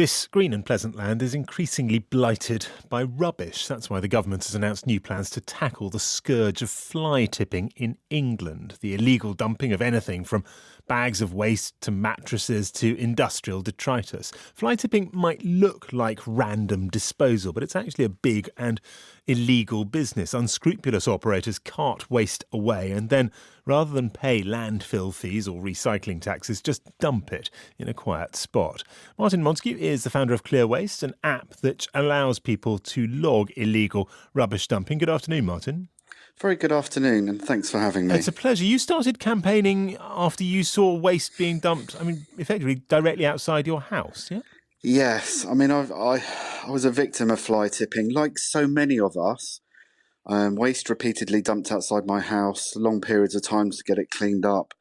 This green and pleasant land is increasingly blighted by rubbish. That's why the government has announced new plans to tackle the scourge of fly tipping in England, the illegal dumping of anything from bags of waste to mattresses to industrial detritus. Fly tipping might look like random disposal, but it's actually a big and illegal business. Unscrupulous operators cart waste away and then, rather than pay landfill fees or recycling taxes, just dump it in a quiet spot. Martin Montague is the founder of ClearWaste, an app that allows people to log illegal rubbish dumping. Good afternoon, Martin. Very good afternoon, and thanks for having me. It's a pleasure. You started campaigning after you saw waste being dumped, effectively directly outside your house, yeah? Yes, I was a victim of fly tipping, like so many of us. Waste repeatedly dumped outside my house, long periods of time to get it cleaned up.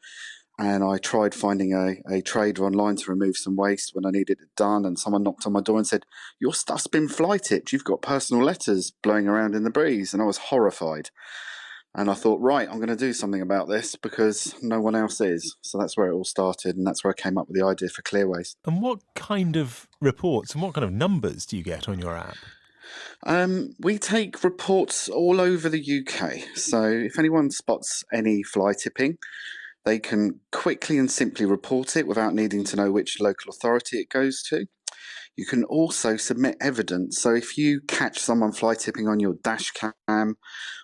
And I tried finding a trader online to remove some waste when I needed it done. And someone knocked on my door and said, "Your stuff's been fly tipped. You've got personal letters blowing around in the breeze." And I was horrified. And I thought, right, I'm going to do something about this because no one else is. So that's where it all started. And that's where I came up with the idea for ClearWaste. And what kind of reports and what kind of numbers do you get on your app? We take reports all over the UK. So if anyone spots any fly tipping, they can quickly and simply report it without needing to know which local authority it goes to. You can also submit evidence. So if you catch someone fly tipping on your dash cam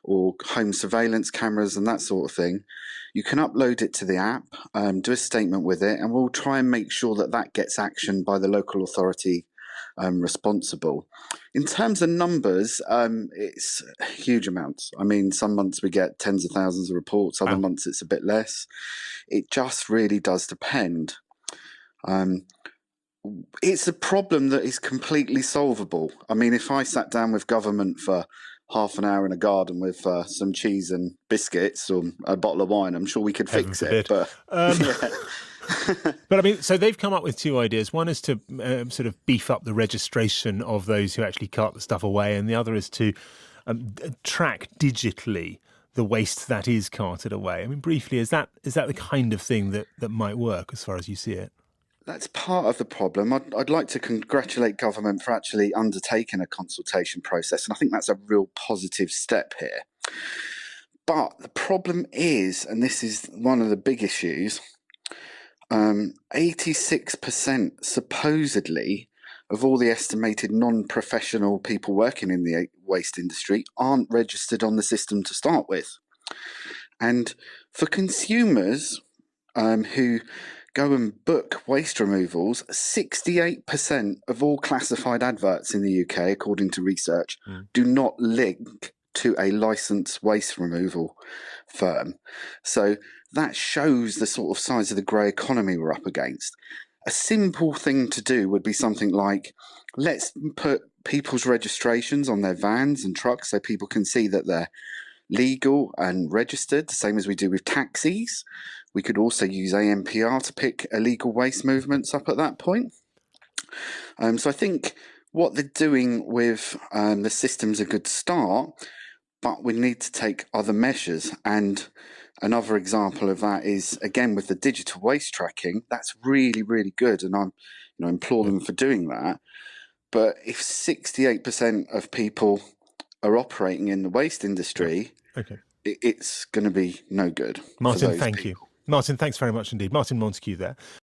or home surveillance cameras and that sort of thing, you can upload it to the app, do a statement with it, and we'll try and make sure that that gets actioned by the local authority responsible. In terms of numbers, it's huge amounts. Some months we get tens of thousands of reports, other months it's a bit less. It just really does depend. It's a problem that is completely solvable. If I sat down with government for half an hour in a garden with some cheese and biscuits or a bottle of wine, I'm sure we could fix it. But But so they've come up with two ideas. One is to sort of beef up the registration of those who actually cart the stuff away, and the other is to track digitally the waste that is carted away. Briefly, is that the kind of thing that might work as far as you see it? That's part of the problem. I'd like to congratulate government for actually undertaking a consultation process, and I think that's a real positive step here. But the problem is, and this is one of the big issues, 86% supposedly of all the estimated non-professional people working in the waste industry aren't registered on the system to start with. And for consumers who go and book waste removals, 68% of all classified adverts in the UK, according to research, do not link to a licensed waste removal firm. So that shows the sort of size of the grey economy we're up against. A simple thing to do would be something like, let's put people's registrations on their vans and trucks so people can see that they're legal and registered, the same as we do with taxis. We could also use ANPR to pick illegal waste movements up at that point. So I think what they're doing with the system's a good start, but we need to take other measures. And another example of that is, again, with the digital waste tracking. That's really, really good, and I implore them for doing that. But if 68% of people are operating in the waste industry, it's going to be no good. Martin, thank you. Martin, thanks very much indeed. Martin Montague there.